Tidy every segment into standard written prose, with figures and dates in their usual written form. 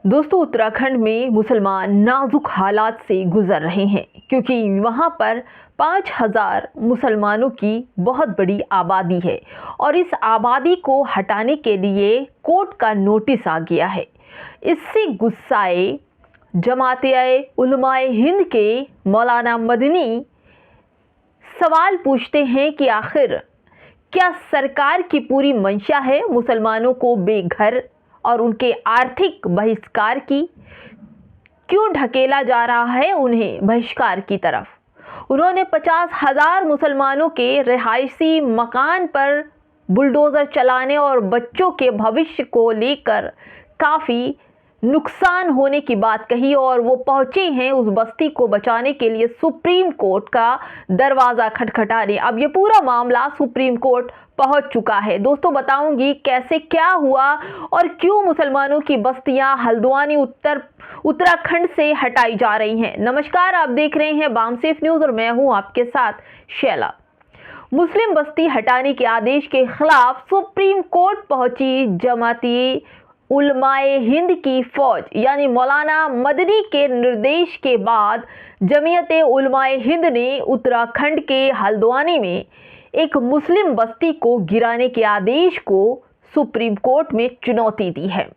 दोस्तों, उत्तराखंड में मुसलमान नाजुक हालात से गुजर रहे हैं क्योंकि वहां पर 5,000 मुसलमानों की बहुत बड़ी आबादी है और इस आबादी को हटाने के लिए कोर्ट का नोटिस आ गया है। इससे गुस्साए जमात-ए-उलमाए हिंद के मौलाना मदनी सवाल पूछते हैं कि आखिर क्या सरकार की पूरी मंशा है मुसलमानों को बेघर और उनके आर्थिक बहिष्कार की? क्यों ढकेला जा रहा है उन्हें बहिष्कार की तरफ? उन्होंने 50,000 मुसलमानों के रिहायशी मकान पर बुलडोजर चलाने और बच्चों के भविष्य को लेकर काफ़ी नुकसान होने की बात कही और वो पहुंचे हैं उस बस्ती को बचाने के लिए सुप्रीम कोर्ट का दरवाज़ा खटखटाने। अब ये पूरा मामला सुप्रीम कोर्ट पहुंच चुका है। दोस्तों, बताऊंगी कैसे क्या हुआ और क्यों मुसलमानों की बस्तियां हल्द्वानी उत्तराखंड से हटाई जा रही हैं। नमस्कार, आप देख रहे हैं बामसेफ न्यूज़ और मैं हूं आपके साथ शैला। मुस्लिम बस्ती हटाने के आदेश के खिलाफ सुप्रीम कोर्ट पहुंची जमाती उलमाए हिंद की फौज यानी मौलाना मदनी के निर्देश के बाद जमीयत उलमाए हिंद ने उत्तराखंड के हल्द्वानी में एक मुस्लिम बस्ती को गिराने के आदेश को सुप्रीम कोर्ट में चुनौती दी है।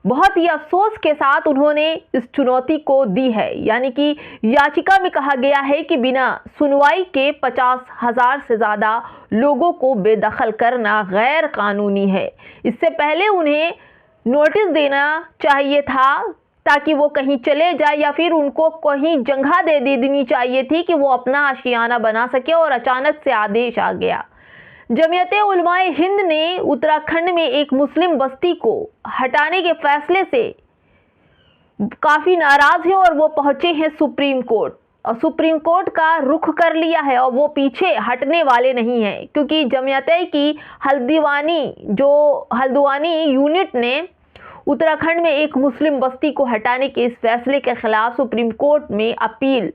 बहुत ही अफसोस के साथ उन्होंने इस चुनौती को दी है, यानी कि याचिका में कहा गया है कि बिना सुनवाई के 50,000 से ज़्यादा लोगों को बेदखल करना गैर कानूनी है। इससे पहले उन्हें नोटिस देना चाहिए था ताकि वो कहीं चले जाए या फिर उनको कहीं जगह दे देनी चाहिए थी कि वो अपना आशियाना बना सके, और अचानक से आदेश आ गया। जमीयत उलमाए हिंद ने उत्तराखंड में एक मुस्लिम बस्ती को हटाने के फैसले से काफ़ी नाराज़ है और वो पहुंचे हैं सुप्रीम कोर्ट और सुप्रीम कोर्ट का रुख कर लिया है और वो पीछे हटने वाले नहीं हैं, क्योंकि जमीयत की हल्द्वानी यूनिट ने उत्तराखंड में एक मुस्लिम बस्ती को हटाने के इस फैसले के खिलाफ सुप्रीम कोर्ट में अपील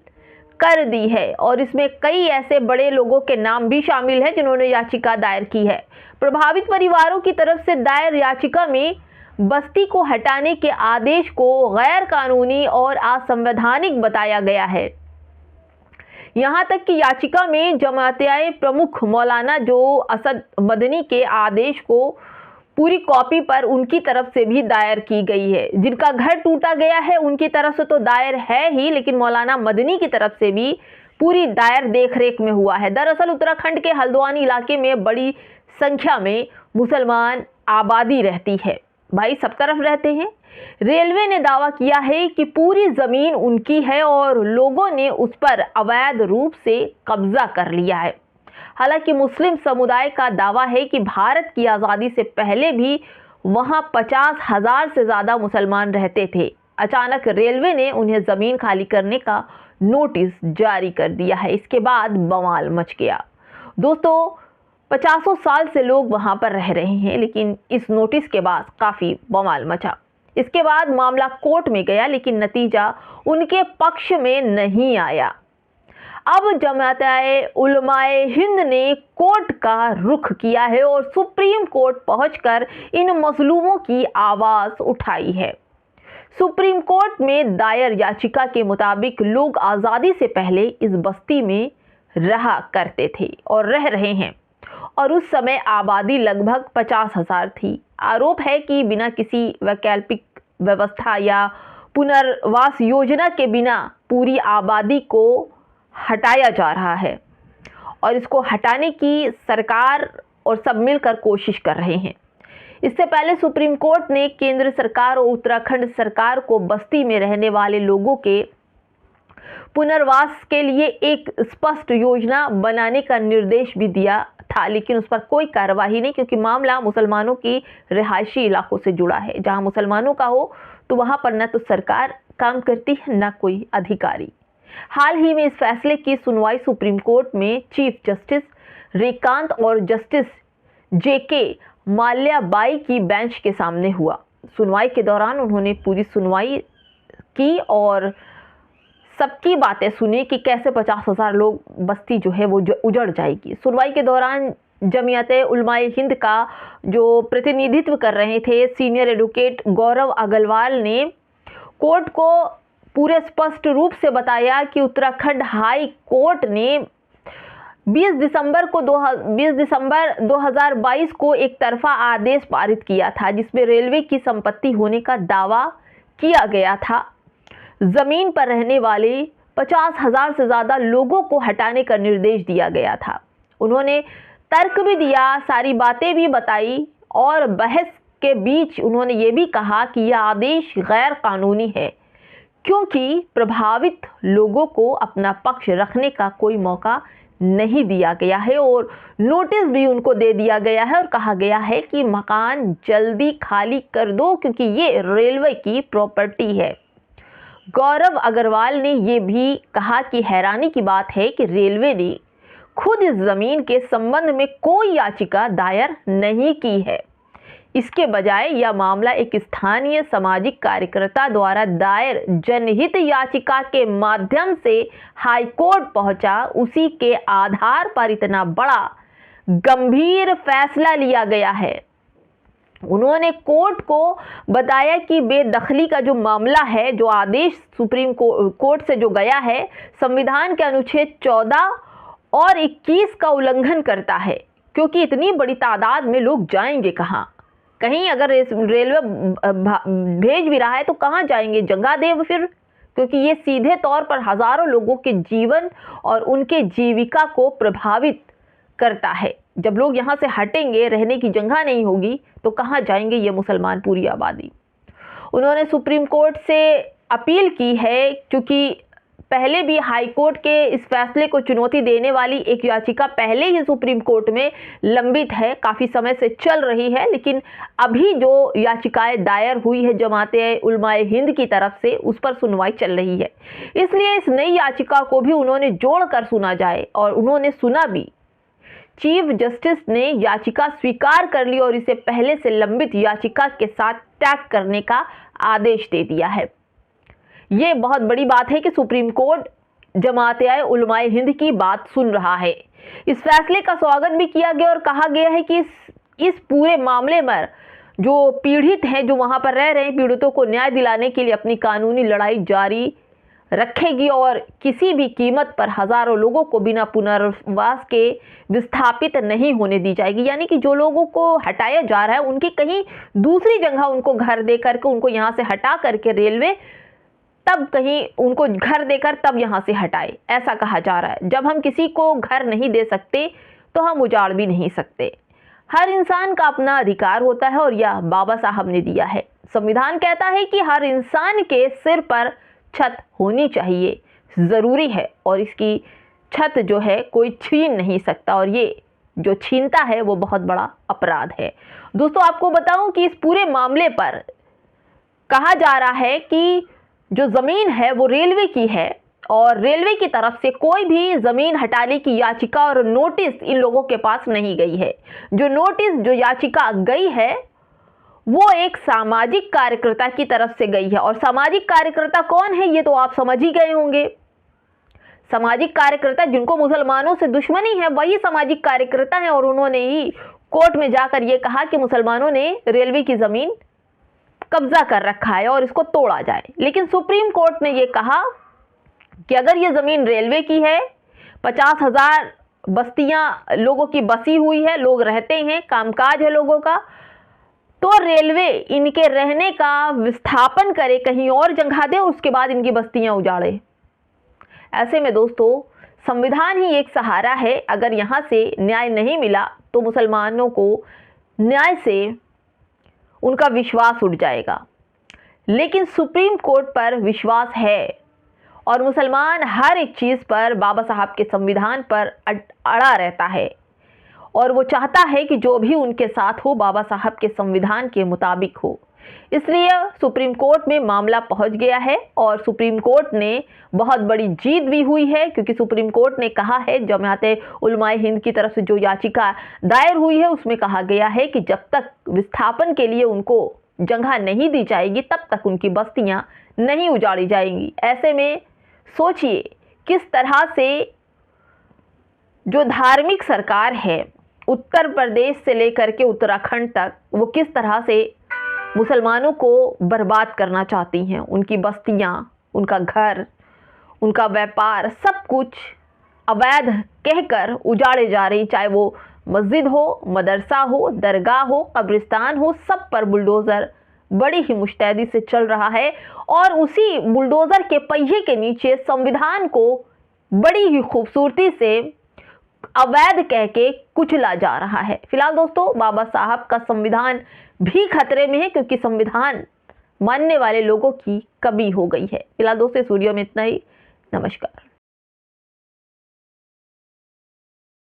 कर दी है और इसमें कई ऐसे बड़े लोगों के नाम भी शामिल हैं जिन्होंने याचिका दायर की है। प्रभावित परिवारों की तरफ से दायर याचिका में बस्ती को हटाने के आदेश को गैर कानूनी और असंवैधानिक बताया गया है। यहाँ तक कि याचिका में जमातियाए प्रमुख मौलाना जो असद मदनी के आदेश को पूरी कॉपी पर उनकी तरफ से भी दायर की गई है। जिनका घर टूटा गया है उनकी तरफ से तो दायर है ही, लेकिन मौलाना मदनी की तरफ से भी पूरी दायर देखरेख में हुआ है। दरअसल उत्तराखंड के हल्द्वानी इलाके में बड़ी संख्या में मुसलमान आबादी रहती है। भाई, सब तरफ रहते हैं। रेलवे ने दावा किया है कि पूरी ज़मीन उनकी है और लोगों ने उस पर अवैध रूप से कब्जा कर लिया है। हालांकि मुस्लिम समुदाय का दावा है कि भारत की आज़ादी से पहले भी वहां 50,000 से ज़्यादा मुसलमान रहते थे। अचानक रेलवे ने उन्हें ज़मीन खाली करने का नोटिस जारी कर दिया है। इसके बाद बवाल मच गया। दोस्तों, 50 साल से लोग वहां पर रह रहे हैं, लेकिन इस नोटिस के बाद काफ़ी बवाल मचा। इसके बाद मामला कोर्ट में गया, लेकिन नतीजा उनके पक्ष में नहीं आया। अब जमात-ए-उलमाए हिंद ने कोर्ट का रुख किया है और सुप्रीम कोर्ट पहुंचकर इन मजलूमों की आवाज़ उठाई है। सुप्रीम कोर्ट में दायर याचिका के मुताबिक लोग आज़ादी से पहले इस बस्ती में रहा करते थे और रह रहे हैं और उस समय आबादी लगभग 50,000 थी। आरोप है कि बिना किसी वैकल्पिक व्यवस्था या पुनर्वास योजना के बिना पूरी आबादी को हटाया जा रहा है और इसको हटाने की सरकार और सब मिलकर कोशिश कर रहे हैं। इससे पहले सुप्रीम कोर्ट ने केंद्र सरकार और उत्तराखंड सरकार को बस्ती में रहने वाले लोगों के पुनर्वास के लिए एक स्पष्ट योजना बनाने का निर्देश भी दिया था, लेकिन उस पर कोई कार्रवाई नहीं, क्योंकि मामला मुसलमानों की रिहायशी इलाकों से जुड़ा है। जहां मुसलमानों का हो तो वहां पर न तो सरकार काम करती है न कोई अधिकारी। हाल ही में इस फैसले की सुनवाई सुप्रीम कोर्ट में चीफ जस्टिस रेकांत और जस्टिस जेके माल्याबाई की बेंच के सामने हुआ। सुनवाई के दौरान उन्होंने पूरी सुनवाई की और सबकी बातें सुनी कि कैसे 50,000 लोग बस्ती जो है वो उजड़ जाएगी। सुनवाई के दौरान जमीयत उलमाए हिंद का जो प्रतिनिधित्व कर रहे थे सीनियर एडवोकेट गौरव अग्रवाल ने कोर्ट को पूरे स्पष्ट रूप से बताया कि उत्तराखंड हाई कोर्ट ने 20 दिसंबर 2022 को एक तरफा आदेश पारित किया था जिसमें रेलवे की संपत्ति होने का दावा किया गया था। जमीन पर रहने वाले 50,000 से ज़्यादा लोगों को हटाने का निर्देश दिया गया था। उन्होंने तर्क भी दिया, सारी बातें भी बताई और बहस के बीच उन्होंने ये भी कहा कि यह आदेश गैर कानूनी है क्योंकि प्रभावित लोगों को अपना पक्ष रखने का कोई मौका नहीं दिया गया है और नोटिस भी उनको दे दिया गया है और कहा गया है कि मकान जल्दी खाली कर दो क्योंकि ये रेलवे की प्रॉपर्टी है। गौरव अग्रवाल ने ये भी कहा कि हैरानी की बात है कि रेलवे ने खुद इस जमीन के संबंध में कोई याचिका दायर नहीं की है। इसके बजाय यह मामला एक स्थानीय सामाजिक कार्यकर्ता द्वारा दायर जनहित याचिका के माध्यम से हाई कोर्ट पहुंचा। उसी के आधार पर इतना बड़ा गंभीर फैसला लिया गया है। उन्होंने कोर्ट को बताया कि बेदखली का जो मामला है, जो आदेश सुप्रीम कोर्ट से जो गया है, संविधान के अनुच्छेद 14 और 21 का उल्लंघन करता है क्योंकि इतनी बड़ी तादाद में लोग जाएंगे कहाँ? कहीं अगर रेलवे भेज भी रहा है तो कहाँ जाएंगे? जगह देव फिर, क्योंकि ये सीधे तौर पर हजारों लोगों के जीवन और उनके जीविका को प्रभावित करता है। जब लोग यहाँ से हटेंगे, रहने की जगह नहीं होगी तो कहाँ जाएंगे ये मुसलमान पूरी आबादी? उन्होंने सुप्रीम कोर्ट से अपील की है क्योंकि पहले भी हाई कोर्ट के इस फैसले को चुनौती देने वाली एक याचिका पहले ही सुप्रीम कोर्ट में लंबित है, काफ़ी समय से चल रही है, लेकिन अभी जो याचिकाएं दायर हुई है जमाते उलमाए हिंद की तरफ से उस पर सुनवाई चल रही है। इसलिए इस नई याचिका को भी उन्होंने जोड़कर सुना जाए और उन्होंने सुना भी। चीफ जस्टिस ने याचिका स्वीकार कर ली और इसे पहले से लंबित याचिका के साथ टैग करने का आदेश दे दिया है। ये बहुत बड़ी बात है कि सुप्रीम कोर्ट जमाते उलमाए हिंद की बात सुन रहा है। इस फैसले का स्वागत भी किया गया और कहा गया है कि इस पूरे मामले में जो पीड़ित हैं, जो वहां पर रह रहे हैं, पीड़ितों को न्याय दिलाने के लिए अपनी कानूनी लड़ाई जारी रखेगी और किसी भी कीमत पर हजारों लोगों को बिना पुनर्वास के विस्थापित नहीं होने दी जाएगी। यानी कि जो लोगों को हटाया जा रहा है उनकी कहीं दूसरी जगह उनको घर दे करके, उनको यहाँ से हटा करके रेलवे तब कहीं उनको घर देकर तब यहाँ से हटाए, ऐसा कहा जा रहा है। जब हम किसी को घर नहीं दे सकते तो हम उजाड़ भी नहीं सकते। हर इंसान का अपना अधिकार होता है और यह बाबा साहब ने दिया है। संविधान कहता है कि हर इंसान के सिर पर छत होनी चाहिए, ज़रूरी है, और इसकी छत जो है कोई छीन नहीं सकता और ये जो छीनता है वो बहुत बड़ा अपराध है। दोस्तों, आपको बताऊं कि इस पूरे मामले पर कहा जा रहा है कि जो ज़मीन है वो रेलवे की है और रेलवे की तरफ से कोई भी ज़मीन हटाने की याचिका और नोटिस इन लोगों के पास नहीं गई है। जो याचिका गई है वो एक सामाजिक कार्यकर्ता की तरफ से गई है और सामाजिक कार्यकर्ता कौन है ये तो आप समझ ही गए होंगे। सामाजिक कार्यकर्ता जिनको मुसलमानों से दुश्मनी है वही सामाजिक कार्यकर्ता हैं और उन्होंने ही कोर्ट में जाकर ये कहा कि मुसलमानों ने रेलवे की ज़मीन कब्जा कर रखा है और इसको तोड़ा जाए। लेकिन सुप्रीम कोर्ट ने यह कहा कि अगर ये जमीन रेलवे की है, 50,000 बस्तियां लोगों की बसी हुई है, लोग रहते हैं, कामकाज है लोगों का, तो रेलवे इनके रहने का विस्थापन करे, कहीं और जगह दे, उसके बाद इनकी बस्तियां उजाड़े। ऐसे में दोस्तों, संविधान ही एक सहारा है। अगर यहाँ से न्याय नहीं मिला तो मुसलमानों को न्याय से उनका विश्वास उठ जाएगा। लेकिन सुप्रीम कोर्ट पर विश्वास है और मुसलमान हर एक चीज़ पर बाबा साहब के संविधान पर अड़ा रहता है और वो चाहता है कि जो भी उनके साथ हो बाबा साहब के संविधान के मुताबिक हो। इसलिए सुप्रीम कोर्ट में मामला पहुंच गया है और सुप्रीम कोर्ट ने बहुत बड़ी जीत भी हुई है क्योंकि सुप्रीम कोर्ट ने कहा है, जमाते उलमाए हिंद की तरफ से जो याचिका दायर हुई है उसमें कहा गया है कि जब तक विस्थापन के लिए उनको जगह नहीं दी जाएगी तब तक उनकी बस्तियां नहीं उजाड़ी जाएंगी। ऐसे में सोचिए किस तरह से जो धार्मिक सरकार है उत्तर प्रदेश से लेकर के उत्तराखंड तक वो किस तरह से मुसलमानों को बर्बाद करना चाहती हैं। उनकी बस्तियां, उनका घर, उनका व्यापार, सब कुछ अवैध कहकर उजाड़े जा रही, चाहे वो मस्जिद हो, मदरसा हो, दरगाह हो, कब्रिस्तान हो, सब पर बुलडोज़र बड़ी ही मुस्तैदी से चल रहा है और उसी बुलडोज़र के पहिए के नीचे संविधान को बड़ी ही खूबसूरती से अवैध कह के कुचला जा रहा है। फिलहाल दोस्तों, बाबा साहब का संविधान भी खतरे में है क्योंकि संविधान मानने वाले लोगों की कमी हो गई है। फिलहाल दोस्तों, इस वीडियो में इतना ही। नमस्कार।